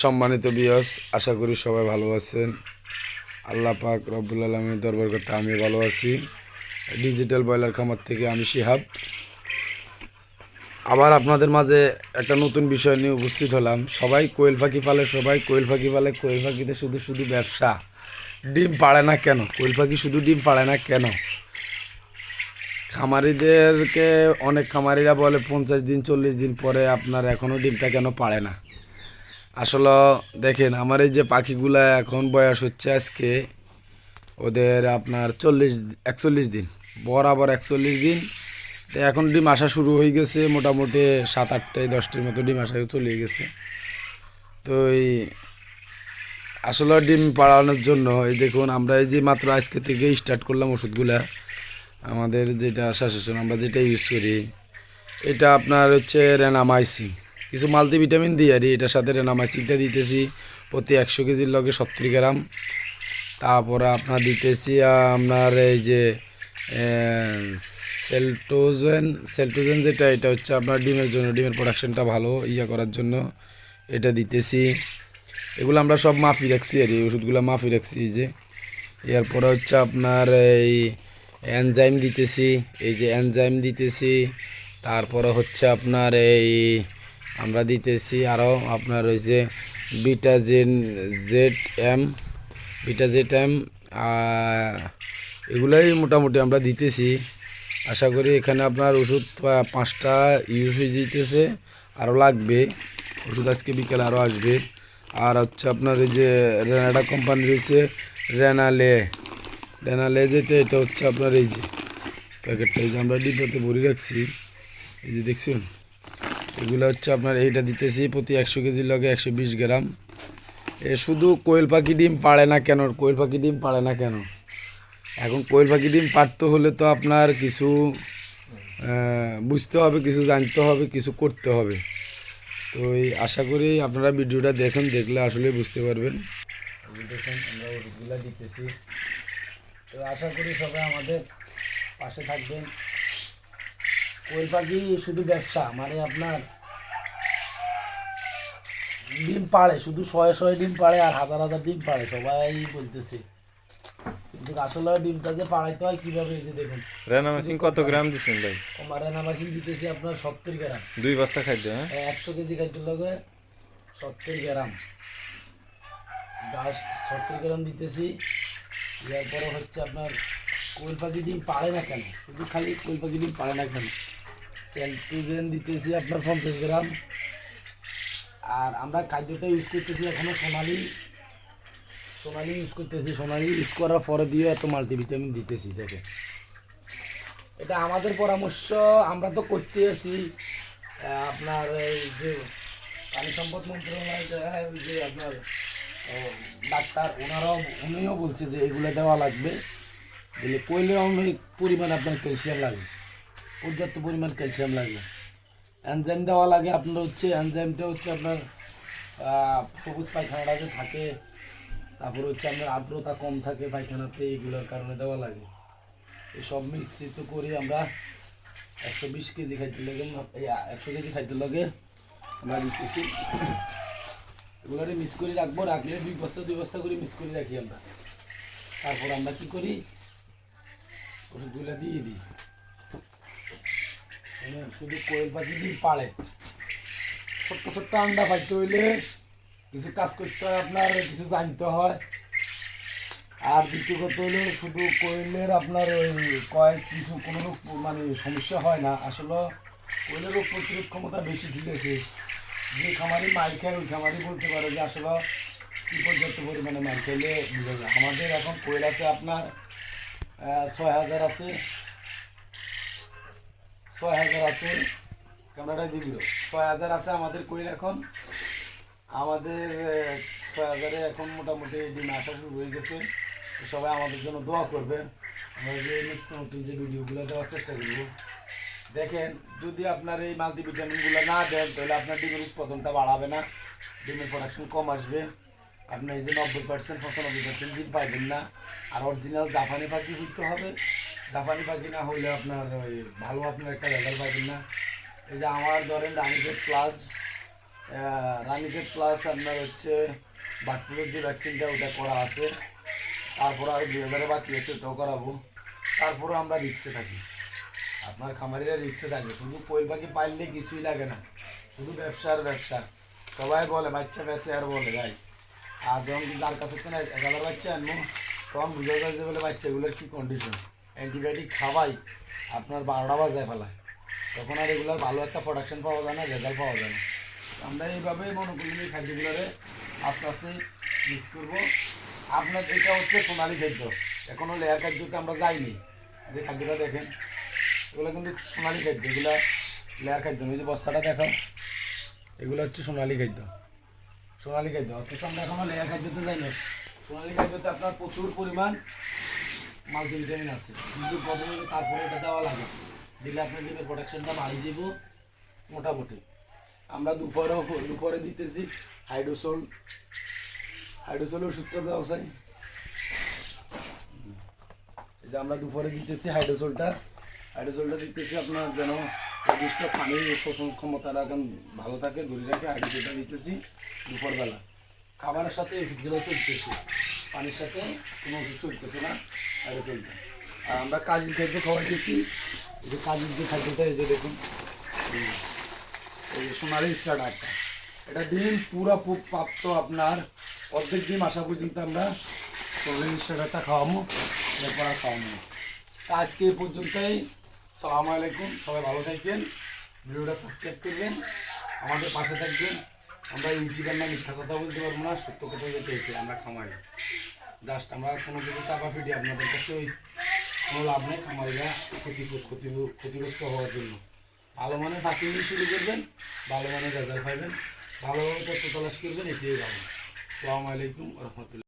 সম্মানিত বিয়স, আশা করি সবাই ভালো আছেন। আল্লাহ পাক রব্বুল আলামিনের দরবার করতে আমি ভালো আছি। ডিজিটাল ব্রয়লার খামার থেকে আমি শিহাব আবার আপনাদের মাঝে একটা নতুন বিষয় নিয়ে উপস্থিত হলাম। সবাই কোয়েল পাখি পালে, সবাই কোয়েল পাখি পালে, কোয়েল পাখিতে শুধু শুধু ব্যবসা। ডিম পাড়ে না কেন? কোয়েল পাখি শুধু ডিম পাড়ে না কেন? খামারিদেরকে অনেক খামারিরা বলে 50 দিন 40 দিন পরে আপনার এখনও ডিমটা কেন পাড়ে না। আসলে দেখেন, আমার এই যে পাখিগুলা এখন বয়স হচ্ছে আজকে ওদের আপনার 41 দিন, বরাবর 41 দিন। তো এখন ডিম আসা শুরু হয়ে গেছে, মোটামুটি 7-8টায় 10টার মতো ডিম আসা চলে গেছে। তো এই আসলে ডিম পাড়ানোর জন্য এই দেখুন, আমরা এই যে মাত্র আজকে থেকে স্টার্ট করলাম ওষুধগুলা। আমাদের যেটা সাজেশন, আমরা যেটা ইউজ করি, এটা আপনার হচ্ছে রেনামাইসিন, কিছু মাল্টিভিটামিন দিই আর এটার সাথে রেনামাইসিনটা দিতেছি প্রতি 100 কেজির লগে 70 গ্রাম। তারপরে আপনার দিতেছি আপনার এই যে সেলটোজেন, সেলটোজেন যেটা, এটা হচ্ছে আপনার ডিমের জন্য, ডিমের প্রোডাকশনটা ভালো করার জন্য এটা দিতেছি। এগুলো আমরা সব মাফি রাখছি আর এই ওষুধগুলো মাফি রাখছি। এই যে এরপরে হচ্ছে আপনার এই এনজাইম দিতেছি, এই যে এনজাইম দিতেছি। তারপরে হচ্ছে আপনার এই আমরা দিতেছি আরও আপনার ওই যে বিটাজিন জেড এম, বিটাজেড এম, এগুলাই মোটামুটি আমরা দিতেছি। আশা করি এখানে আপনার ওষুধ 5টা ইউজ হয়ে যেতেছে, আরও লাগবে ওষুধ, আজকে বিকেলে আরও আসবে। আর হচ্ছে আপনার এই যে রেনাডা কোম্পানি রয়েছে, রেনালে, রেনালে যেটা, এটা হচ্ছে আপনার এই যে প্যাকেটটা, এই যে আমরা ডিব্বাতে ভরে রাখছি, এই যে দেখছেন, এগুলো হচ্ছে আপনার এইটা দিতেছি প্রতি 100 কেজির লগে 120 গ্রাম। শুধু কোয়েল পাখি ডিম পাড়ে না কেন? কোয়েল পাখি ডিম পাড়ে না কেন? এখন কোয়েল পাখি ডিম পাড়তে হলে তো আপনার কিছু বুঝতে হবে, কিছু জানতে হবে, কিছু করতে হবে। তো এই আশা করি আপনারা ভিডিওটা দেখুন, দেখলে আসলে বুঝতে পারবেন। দেখুন আমরা ওষুধগুলো দিতেছি। তো আশা করি সবাই আমাদের পাশে থাকবেন। কোয়েল পাখি শুধু ব্যবসা মানে আপনার ডিম পাড়ে, শুধু 100 ডিম পাড়ে আর 1000 ডিম পাড়ে, সবাই বলতেছে। কিন্তু আসলে ডিমটা যে পাড়াইতে হয় কীভাবে, এই যে দেখুন। রেনামাইসিন কত গ্রাম দিচ্ছেন ভাই? আমার রেনামাইসিন দিতেছি আপনার 70 গ্রাম, 2 বস্তা খাদ্য। হ্যাঁ, 100 কেজি খাদ্যের লগে 70 গ্রাম, জাস্ট 70 গ্রাম দিতেছি। এরপরে হচ্ছে আপনার কোয়েল পাখি ডিম পাড়ে না কেন? শুধু খালি কোয়েল পাখি ডিম পাড়ে না কেন? সেন্ট্রোজেন দিতেছি আপনার 50 গ্রাম। আর আমরা খাদ্যটা ইউজ করতেছি এখনও সোনালি, সোনালি ইউজ করতেছি। সোনালি ইউজ করার পরে দিয়ে এত মাল্টিভিটামিন দিতেছি। দেখে এটা আমাদের পরামর্শ, আমরা তো করতে আছি। আপনার এই যে প্রাণী সম্পদ মন্ত্রণালয় যে আপনার ডাক্তার, উনিও বলছে যে এগুলো দেওয়া লাগবে, দিলে কোয়েলে অনেক পরিমাণ আপনার ক্যালসিয়াম লাগে, পর্যাপ্ত পরিমাণ ক্যালসিয়াম লাগে। এনজাইম দেওয়া লাগে আপনার হচ্ছে, এনজাইমটা হচ্ছে আপনার সবুজ পায়খানাটা যে থাকে, তারপরে হচ্ছে আপনার আর্দ্রতা কম থাকে পায়খানাতে, এগুলোর কারণে দেওয়া লাগে। এই সব মিক্সিত করে আমরা 120 কেজি খাদ্য লাগে, 100 কেজি খাদ্য লাগে আমরা দিতেছি। এগুলোরে মিক্স করে রাখবো, রাখলে 2 বস্তা করে মিক্স করে রাখি আমরা। তারপর আমরা কি করি, ওষুধগুলো দিয়ে দিই। শুধু কোয়েল পাখি ডিম পাড়ে, ছোট্ট ছোট্ট আন্ডা পাইতে হইলে কিছু কাজ করতে হয়, আপনার কিছু জানতে হয়। আর দ্বিতীয় কথা হলো, শুধু কোয়েলের আপনার ওই কিছু কোনো রোগ মানে সমস্যা হয় না। আসলে কোয়েলের রোগ প্রতিরোধ ক্ষমতা বেশি, ঠিক আছে। যে খামারি মার খায় ওই খামারি বলতে পারে যে আসলে কী পর্যাপ্ত পরিমাণে মার খাইলে বুঝা যায়। আমাদের এখন কোয়েল আছে আপনার 6000 আছে, 6000 আছে, ক্যামেরাটা দিল, 6000 আছে আমাদের কোয়েল এখন। আমাদের 6000-এ এখন মোটামুটি ডিম আসা শুরু হয়ে গেছে। তো সবাই আমাদের জন্য দোয়া করবে, আমরা যে নিত্য নতুন যে ভিডিওগুলো দেওয়ার চেষ্টা করব। দেখেন, যদি আপনার এই মাল্টিভিটামিনগুলো না দেন তাহলে আপনার ডিমের উৎপাদনটা বাড়াবে না, ডিমের প্রোডাকশন কম আসবে। আপনি এই যে 90% 95% ডিম পাইবেন না। আর অরিজিনাল জাপানি পাখি হইতে হবে, জাপানি পাখি না হলে আপনার ওই ভালো আপনার একটা রেজাল্ট পাইবেন না। এই যে আমার ধরেন রানিটেড প্লাস রানীক্ষেত প্লাস আপনার হচ্ছে বার্ডফ্লুর যে ভ্যাকসিনটা ওটা করা আছে, তারপর আর 2000 বাকি আছে ওটাও করাবো। তারপরে আমরা রিক্সে থাকি, আপনার খামারিরা রিক্সে থাকে। শুধু কোয়েল পাখি পাইলে কিছুই লাগে না, শুধু ব্যবসা আর ব্যবসা। সবাই বলে বাচ্চা বেঁচে আর বলে ভাই, আর যখন যার কাছে থেকে 1000 বাচ্চা আনবো তখন বুঝা যায় যে বলে বাচ্চাগুলোর কী কন্ডিশন। অ্যান্টিবায়োটিক খাওয়াই আপনার 12টা বাজায় ফেলায়, তখন আর এগুলোর ভালো একটা প্রোডাকশন পাওয়া যায় না, রেজাল্ট পাওয়া যায় না। আমরা এইভাবেই মনে করি এই খাদ্যগুলোরে আস্তে আস্তে মিস করবো। আপনার এটা হচ্ছে সোনালি খাদ্য, এখনও লেয়ার খাদ্যতে আমরা যাইনি। যে খাদ্যটা দেখেন এগুলো কিন্তু সোনালি খাদ্য, এগুলো লেয়ার খাদ্য নয়। যে বস্তাটা দেখাও, এগুলো হচ্ছে সোনালি খাদ্য, সোনালি খাদ্য। অথচ আমরা এখনও লেয়ার খাদ্যতে যাইনি। সোনালি খাদ্যতে আপনার প্রচুর পরিমাণ মাল্টিভিটামিন আছে, কিন্তু প্রথমে তারপরে এটা দেওয়া লাগে, দিলে আপনার ডিমের প্রোডাকশনটা বাড়িয়ে দিব মোটামুটি। আমরা দুপুরে দিতেছি হাইড্রোসোল, হাইড্রোসোলের ওষুধটা দেওয়া চাই। এই যে আমরা দুপুরে দিতেছি হাইড্রোসোলটা, হাইড্রোসোলটা দিতেছি আপনার যেন নির্দিষ্ট পানির শোষণ ক্ষমতাটা এখন ভালো থাকে, ধরে রাখে। হাইড্রোসোলটা দিতেছি দুপুরবেলা, খাবারের সাথে ওষুধগুলো চলতেছে, পানির সাথে কোনো ওষুধ চলতেছে না হাইড্রোসোলটা। আর আমরা কাজের খাদ্য খাওয়াইতেছি, এই যে কাজের যে খাদ্যটা, এই যে দেখুন এই যে সোনালি স্টার্টারটা, এটা ডিম পুরা প্রাপ্ত আপনার অর্ধেক ডিম আসা পর্যন্ত আমরা সোনালি স্টার্টারটা খাওয়াবো, এরপর আর খাওয়াবো না। তা আজকে এই পর্যন্তই। সালামু আলাইকুম, সবাই ভালো থাকবেন, ভিডিওটা সাবস্ক্রাইব করবেন, আমাদের পাশে থাকবেন। আমরা ইউটিউবের না মিথ্যা কথা বলতে পারবো না, সত্য কথা বলতে হচ্ছে। আমরা খামারি, জাস্ট আমরা কোনো কিছু চাপা ফিটি আপনাদের কাছে ওই কোনো লাভ নেই। খামারিরা ক্ষতিগ্রস্ত হওয়ার জন্য ভালো মানের ফাঁকি নিয়ে শুরু করবেন, ভালো মানের রেজাল্ট পাইবেন, ভালোভাবে তথ্য তালাশ করবেন, এটিই ভালো। আসসালামু আলাইকুম রহমতুল্লাহ।